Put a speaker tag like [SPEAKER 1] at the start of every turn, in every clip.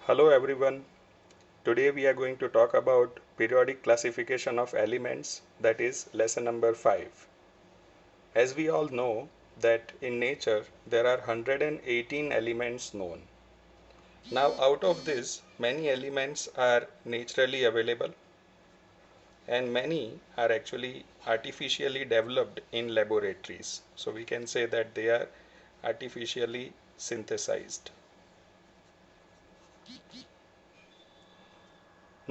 [SPEAKER 1] Hello everyone. Today we are going to talk about periodic classification of elements, that is lesson number 5. As we all know that in nature there are 118 elements known. Now out of this many elements are naturally available and many are actually artificially developed in laboratories. So we can say that they are artificially synthesized.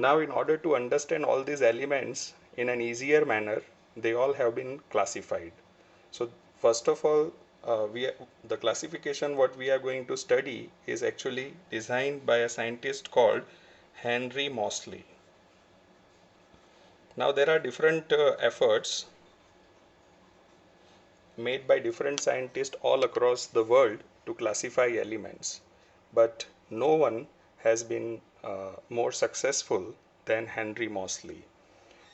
[SPEAKER 1] Now, in order to understand all these elements in an easier manner, they all have been classified. So, first of all, the classification what we are going to study is actually designed by a scientist called Henry Moseley. Now, there are different efforts made by different scientists all across the world to classify elements, but no one has been more successful than Henry Moseley.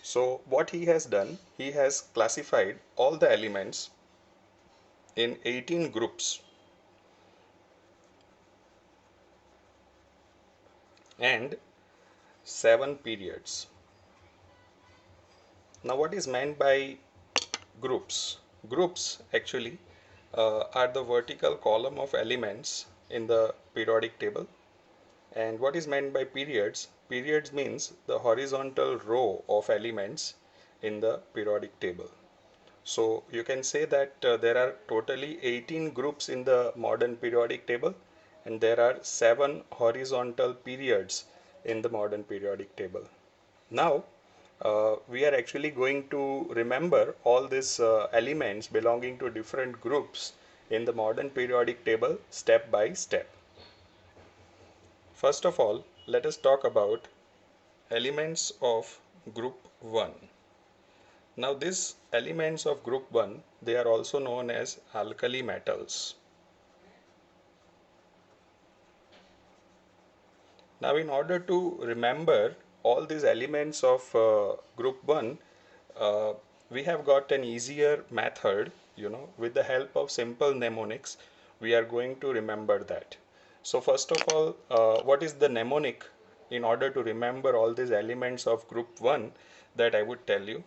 [SPEAKER 1] So what he has done, he has classified all the elements in 18 groups and 7 periods. Now what is meant by groups? Groups actually are the vertical column of elements in the periodic table. And what is meant by periods? Periods means the horizontal row of elements in the periodic table. So you can say that there are totally 18 groups in the modern periodic table and there are 7 horizontal periods in the modern periodic table. Now we are actually going to remember all these elements belonging to different groups in the modern periodic table step by step. First of all, let us talk about elements of group 1. Now these elements of group 1, they are also known as alkali metals. Now in order to remember all these elements of group 1, uh, we have got an easier method, with the help of simple mnemonics, we are going to remember that. So first of all, what is the mnemonic in order to remember all these elements of group 1 that I would tell you?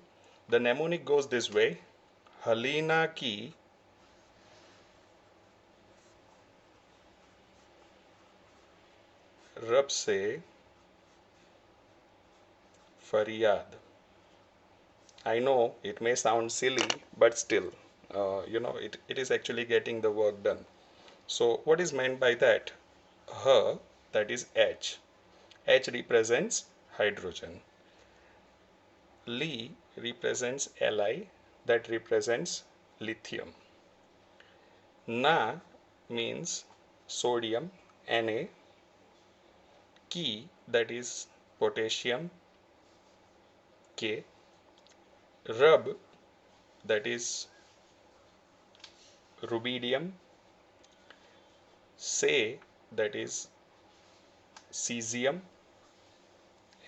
[SPEAKER 1] The mnemonic goes this way: Halina ki रब से फरियाद. I know it may sound silly, but still, it is actually getting the work done. So, what is meant by that? H, that is H. H represents hydrogen. Li represents Li, that represents lithium. Na means sodium, Na. Ki, that is potassium, K. Rub, that is rubidium. Se, that is cesium.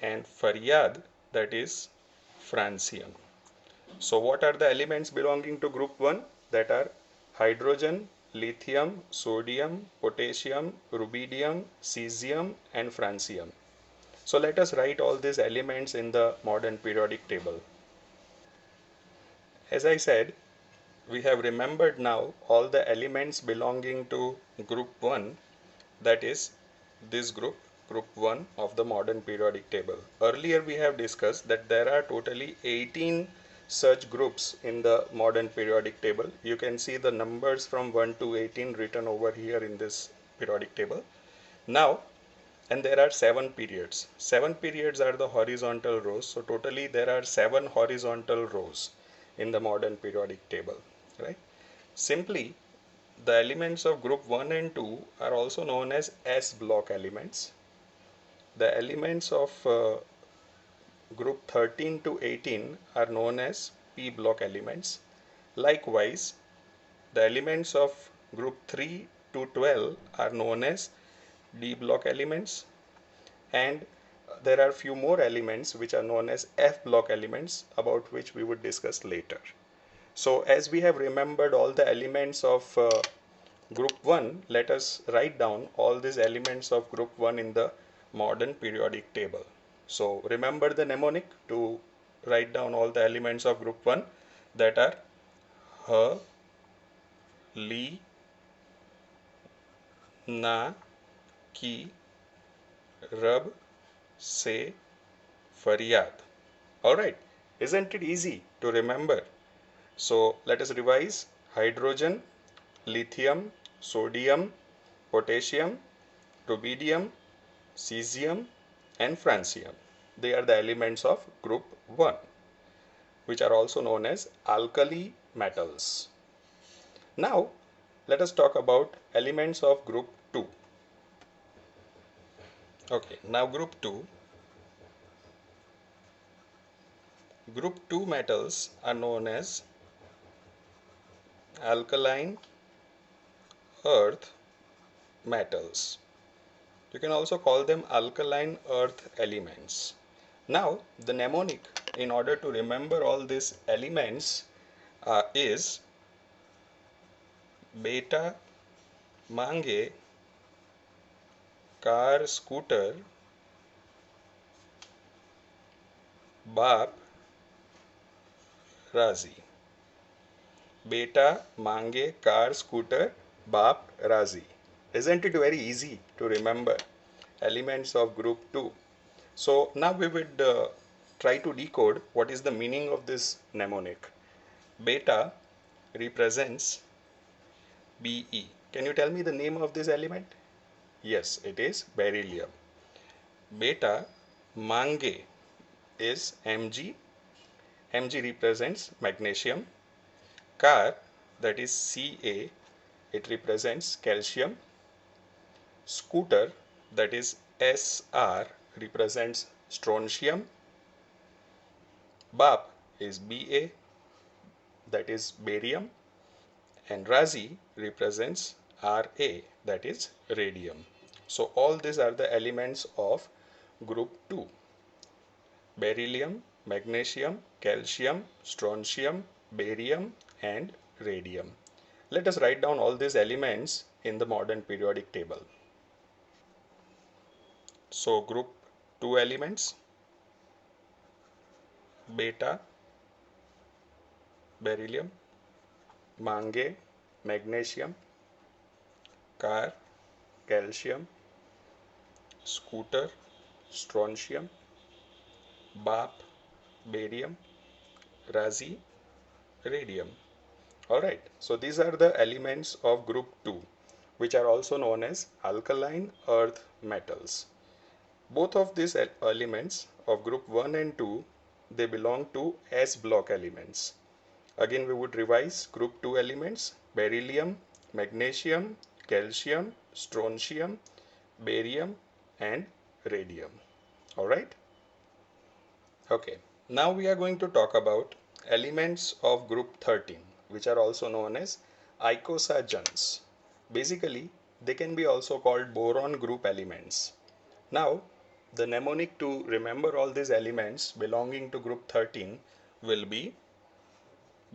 [SPEAKER 1] And Faryad, that is francium. So what are the elements belonging to group 1? That are hydrogen, lithium, sodium, potassium, rubidium, cesium and francium. So let us write all these elements in the modern periodic table. As I said, we have remembered now all the elements belonging to group 1, that is this group 1 of the modern periodic table. Earlier we have discussed that there are totally 18 such groups in the modern periodic table. You can see the numbers from 1 to 18 written over here in this periodic table. Now, and there are 7 periods. 7 periods are the horizontal rows. So totally there are 7 horizontal rows in the modern periodic table, right? Simply, the elements of group 1 and 2 are also known as S block elements. The elements of group 13 to 18 are known as P block elements. Likewise, the elements of group 3 to 12 are known as D block elements, and there are few more elements which are known as F block elements, about which we would discuss later. So as we have remembered all the elements of group 1, let us write down all these elements of group 1 in the modern periodic table. So remember the mnemonic to write down all the elements of group 1 that are H, Li, Na, Ki, Rab, Se, Faryad. Alright, isn't it easy to remember? So let us revise: hydrogen, lithium, sodium, potassium, rubidium, cesium, and francium. They are the elements of group 1, which are also known as alkali metals. Now, let us talk about elements of group 2. Okay, now group 2 metals are known as alkaline earth metals. You can also call them alkaline earth elements. Now, the mnemonic in order to remember all these elements is beta, mange, car, scooter, बाप, राजी. Beta, mange, car, scooter, बाप, राजी. Isn't it very easy to remember elements of group 2? So now we would try to decode what is the meaning of this mnemonic. Beta represents Be. Can you tell me the name of this element? Yes, it is beryllium. Beta mange is Mg. Mg represents magnesium. Car, that is Ca, it represents calcium. Scooter, that is Sr, represents strontium. Bap is Ba, that is barium. And Razi represents Ra, that is radium. So all these are the elements of group 2: beryllium, magnesium, calcium, strontium, barium, and radium. Let us write down all these elements in the modern periodic table. So group 2 elements: beta, beryllium; mange, magnesium; car, calcium; scooter, strontium; bap, barium; Razi, radium. Alright, so these are the elements of group 2, which are also known as alkaline earth metals. Both of these elements of group 1 and 2, they belong to S block elements. Again, we would revise group 2 elements: beryllium, magnesium, calcium, strontium, barium, and radium. Alright? Okay, now we are going to talk about elements of group 13, which are also known as icosagens. Basically, they can be also called boron group elements. Now, the mnemonic to remember all these elements belonging to group 13 will be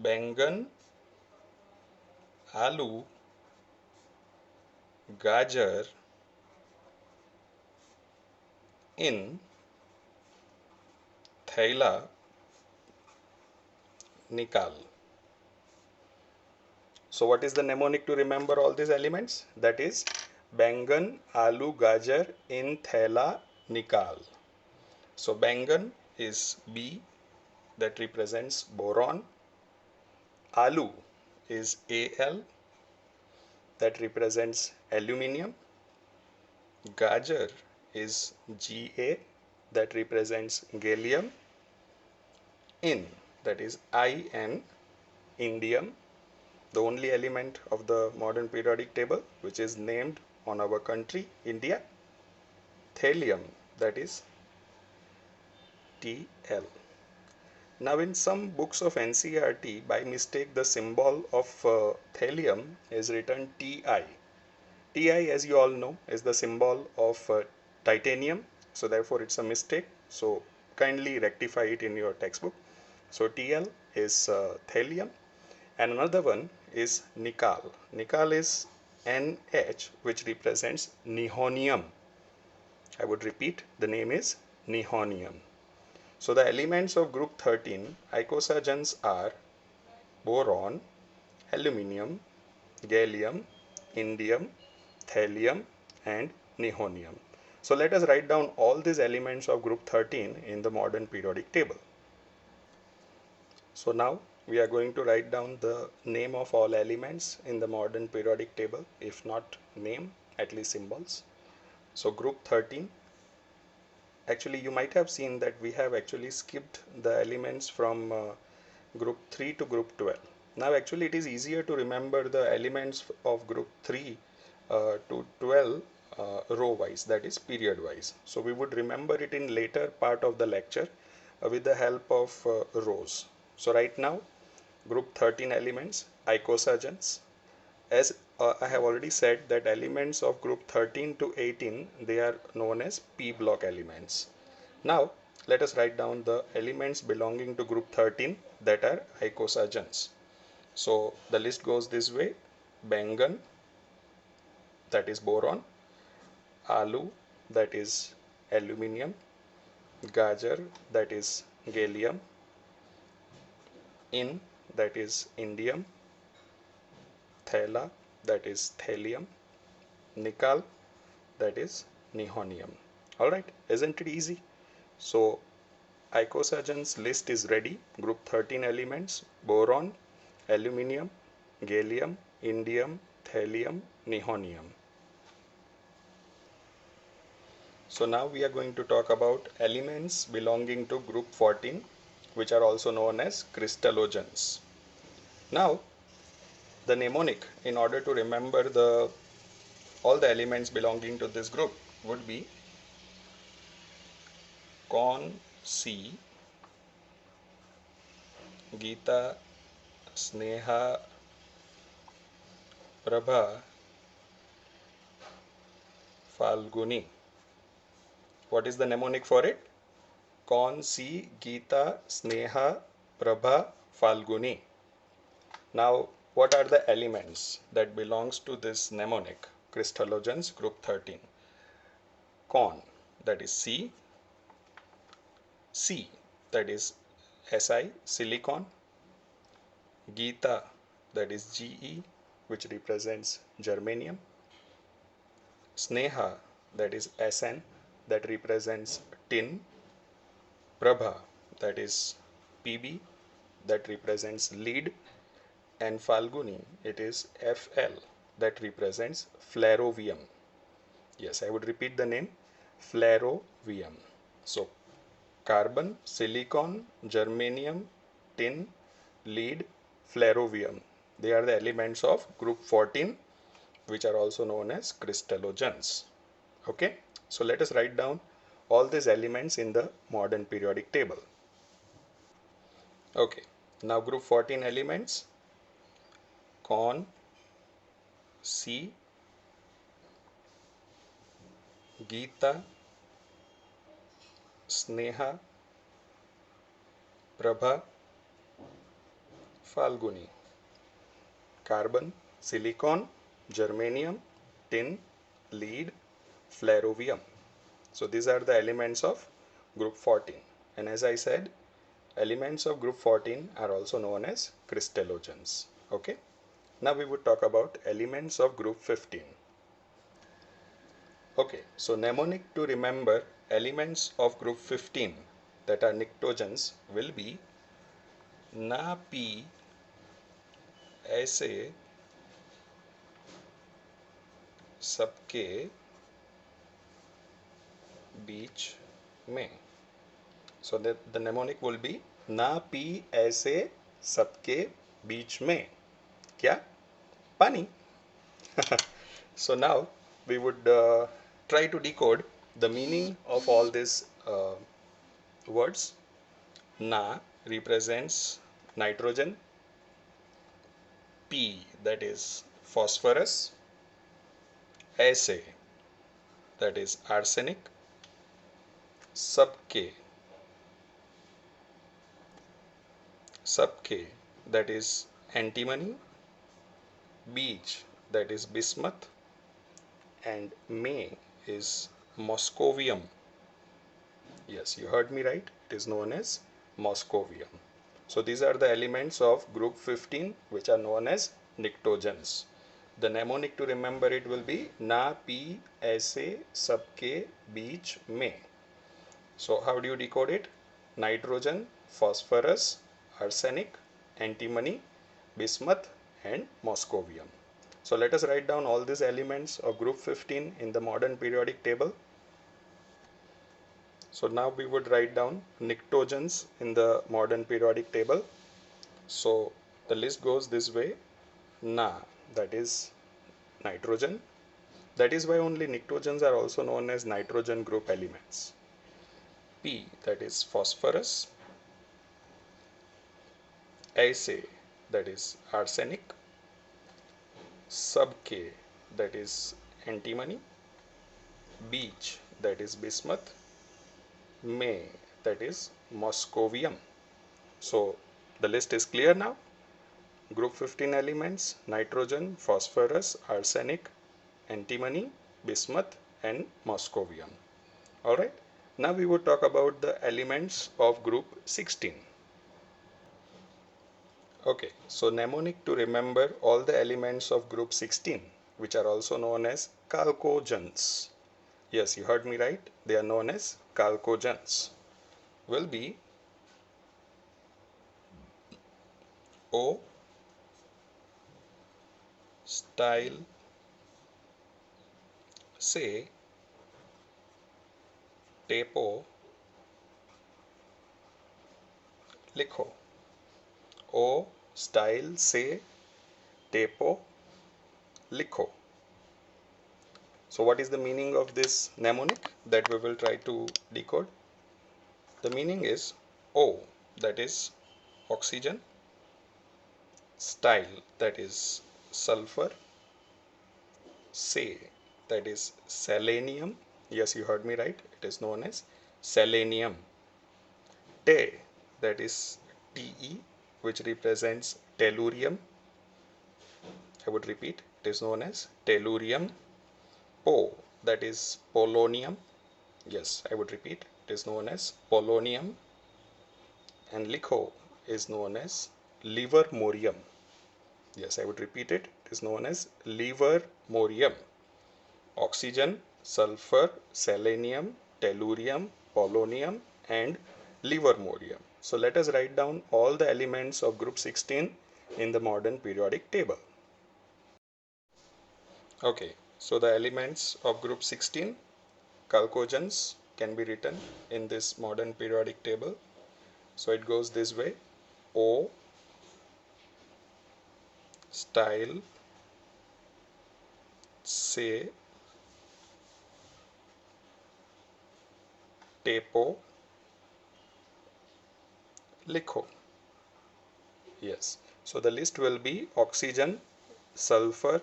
[SPEAKER 1] बैंगन, आलू, गाजर, in थैला निकाल. So what is the mnemonic to remember all these elements? That is बैंगन, आलू, गाजर, in थैला निकाल. So बैंगन is B, that represents boron. Alu is Al, that represents aluminium. Gajar is Ga, that represents gallium. In, that is In, indium, the only element of the modern periodic table which is named on our country, India. Thallium, that is Tl. Now in some books of NCERT, by mistake the symbol of thallium is written Ti. Ti, as you all know, is the symbol of titanium, so therefore it's a mistake. So kindly rectify it in your textbook. So Tl is thallium, and another one is Nikal. Nikal is Nh, which represents nihonium. I would repeat, the name is nihonium. So the elements of group 13 icosagens are boron, aluminium, gallium, indium, thallium and nihonium. So let us write down all these elements of group 13 in the modern periodic table. So now we are going to write down the name of all elements in the modern periodic table, if not name, at least symbols. So group 13, actually you might have seen that we have actually skipped the elements from group 3 to group 12. Now actually it is easier to remember the elements of group 3 to 12 row wise, that is period wise. So we would remember it in later part of the lecture with the help of rows. So right now group 13 elements icosagens. As I have already said that elements of group 13 to 18, they are known as p block elements. Now let us write down the elements belonging to group 13 that are icosagens. So the list goes this way: bengan, that is boron; alu, that is aluminium; gajar, that is gallium; in, that is indium; thela, that is thallium; nikal, that is nihonium. Alright, isn't it easy? So icosagens list is ready. Group 13 elements: boron, aluminium, gallium, indium, thallium, nihonium. So now we are going to talk about elements belonging to group 14, which are also known as crystallogens. Now the mnemonic in order to remember all the elements belonging to this group would be Con, C, Geeta, Sneha, Prabha, Falguni. What is the mnemonic for it? Con, C, Geeta, Sneha, Prabha, Falguni. Now, what are the elements that belongs to this mnemonic? Crystallogens group 13. Con, that is C. C, that is Si, silicon. Geeta, that is Ge, which represents germanium. Sneha, that is Sn, that represents tin. Prabha, that is Pb, that represents lead. And Falguni, it is Fl, that represents flerovium. Yes, I would repeat the name, flerovium. So carbon, silicon, germanium, tin, lead, flerovium. They are the elements of group 14, which are also known as crystallogens. Okay, so let us write down all these elements in the modern periodic table. Okay, now group 14 elements: Con, C, Geeta, Sneha, Prabha, Falguni. Carbon, silicon, germanium, tin, lead, flerovium. So these are the elements of group 14. And as I said, elements of group 14 are also known as crystallogens. Okay. Now we would talk about elements of group 15. Okay, so mnemonic to remember elements of group 15 that are pnictogens will be ना P ऐसे सबके बीच में. So the mnemonic will be ना P ऐसे सबके बीच में. क्या? पानी. So now we would try to decode the meaning of all these words. Na represents nitrogen. P, that is phosphorus. Aise, that is arsenic. Sabke, that is antimony. Beech, that is bismuth. And May is Moscovium. Yes, you heard me right. It is known as Moscovium. So these are the elements of group 15 which are known as pnictogens. The mnemonic to remember it will be Na, Pi, Aise, Sabke, Beech, Mein. So how do you decode it? Nitrogen, phosphorus, arsenic, antimony, bismuth and moscovium. So let us write down all these elements of group 15 in the modern periodic table. So now we would write down pnictogens in the modern periodic table. So the list goes this way. Na, that is nitrogen. That is why only pnictogens are also known as nitrogen group elements. P, that is phosphorus. Ace, that is arsenic. Sub K, that is antimony. Beech, that is bismuth. May, that is moscovium. So the list is clear now. Group 15 elements: nitrogen, phosphorus, arsenic, antimony, bismuth and moscovium. Alright, now we would talk about the elements of group 16. Okay, so mnemonic to remember all the elements of group 16, which are also known as chalcogens. Yes, you heard me right. They are known as chalcogens. Will be O, style, say, टेपो, लिखो. O, style, say, टेपो, लिखो. So what is the meaning of this mnemonic that we will try to decode? The meaning is O, that is oxygen, style, that is sulfur, say, that is selenium. Yes, you heard me right. It is known as selenium. Te, that is Te, which represents tellurium. I would repeat, it is known as tellurium. Po, that is polonium. Yes, I would repeat, it is known as polonium. And Likho is known as livermorium. Yes, I would repeat it, it is known as livermorium. Oxygen, sulfur, selenium, tellurium, polonium and livermorium. So let us write down all the elements of group 16 in the modern periodic table. Okay, so the elements of group 16 chalcogens can be written in this modern periodic table. So it goes this way: O, style, say, टेपो, लिखो. Yes, so the list will be oxygen, sulfur,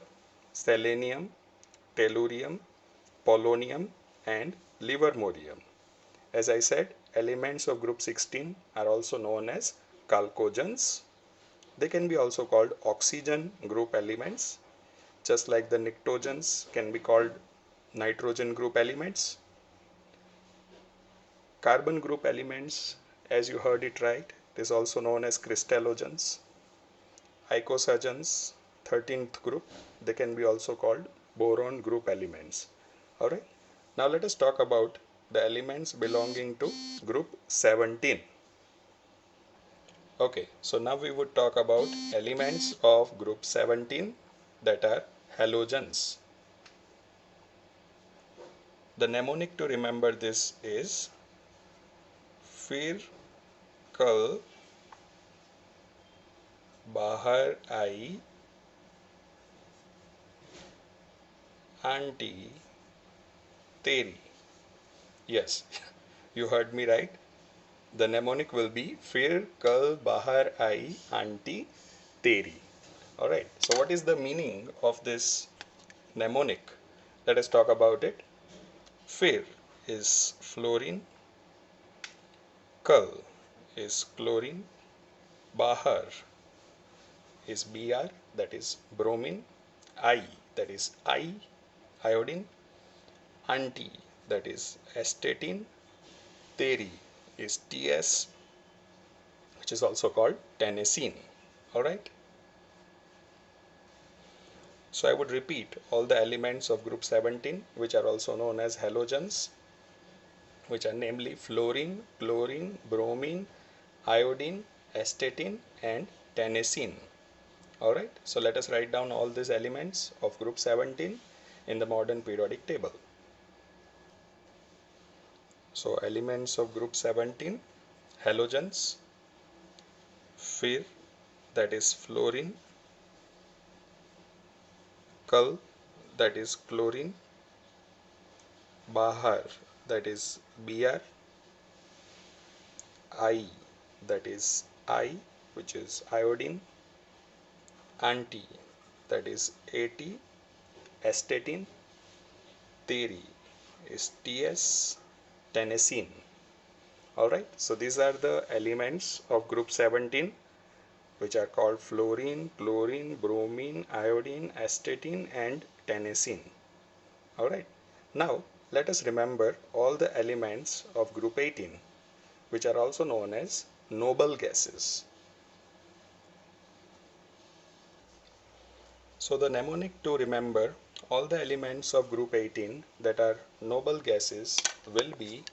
[SPEAKER 1] selenium, tellurium, polonium and livermorium. As I said, elements of group 16 are also known as chalcogens. They can be also called oxygen group elements, just like the pnictogens can be called nitrogen group elements. Carbon group elements, as you heard it right, it is also known as crystallogens. Icosagens, 13th group, they can be also called boron group elements. Alright, now let us talk about the elements belonging to group 17. Okay, so now we would talk about elements of group 17, that are halogens. The mnemonic to remember this is फिर कल बाहर आई aunty तेरी. Yes, you heard me right. The mnemonic will be फिर कल बाहर आई aunty तेरी. Alright, so what is the meaning of this mnemonic? Let us talk about it. फिर is fluorine, कल is chlorine, bahar is Br, that is bromine, I, that is iodine, anti, that is astatine, teri is TS, which is also called tennessine. Alright. So I would repeat all the elements of group 17, which are also known as halogens, which are namely fluorine, chlorine, bromine, iodine, astatine and tennessine. Alright, so let us write down all these elements of group 17 in the modern periodic table. So elements of group 17, halogens, Fir, that is fluorine, Kal, that is chlorine, Bahar, that is Br, I, that is I, which is iodine, Anti, that is At, astatine, Teri is Ts, tennessine. Alright, so these are the elements of group 17, which are called fluorine, chlorine, bromine, iodine, astatine and tennessine. Alright, now let us remember all the elements of group 18, which are also known as noble gases. So the mnemonic to remember all the elements of group 18 that are noble gases will be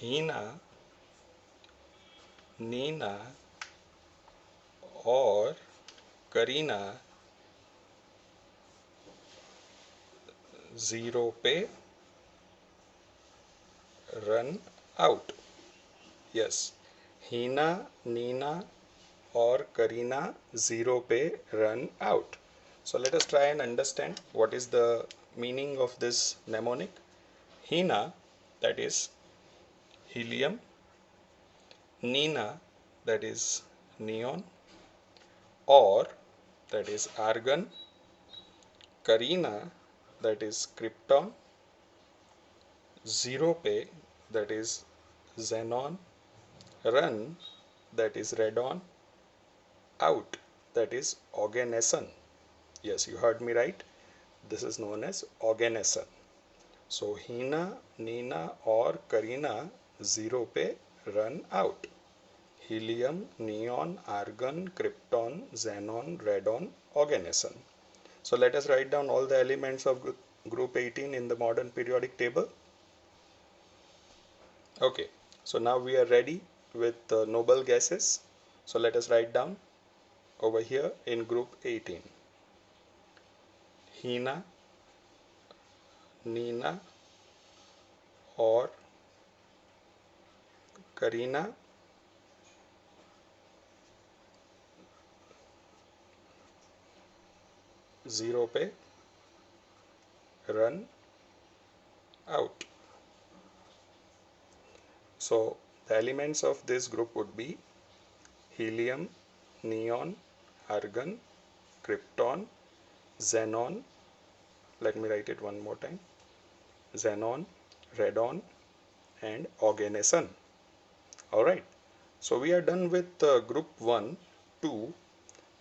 [SPEAKER 1] Hina, Nina or Karina, zero पे run out. Yes, Hina, Nina or Karina, zero पे run out. So let us try and understand what is the meaning of this mnemonic. Hina, that is helium, Nina, that is neon, or that is argon, Karina, that is krypton, zero पे, that is xenon, run, that is radon, out, that is oganesson. Yes, you heard me right. This is known as oganesson. So Hina, Nina or Karina, zero पे run out. Helium, neon, argon, krypton, xenon, radon, oganesson. So let us write down all the elements of group 18 in the modern periodic table. Okay, so now we are ready with the noble gases. So let us write down over here in group 18. Hina, Nina or Karina, zero पे run out. So the elements of this group would be helium, neon, argon, krypton, xenon, let me write it one more time, xenon, radon and oganesson. Alright, so we are done with group 1, 2,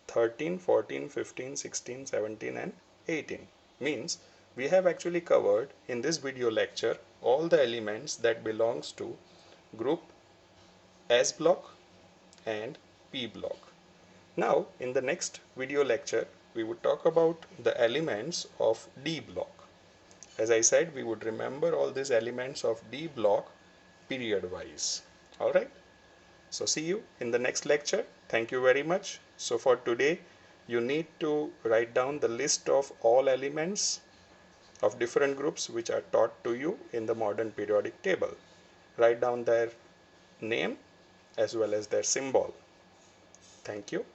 [SPEAKER 1] 13, 14, 15, 16, 17 and 18. Means we have actually covered in this video lecture all the elements that belongs to group S block and P block. Now in the next video lecture we would talk about the elements of D block. As I said, we would remember all these elements of D block period wise. Alright. So see you in the next lecture. Thank you very much. So for today, you need to write down the list of all elements of different groups which are taught to you in the modern periodic table. Write down their name as well as their symbol. Thank you.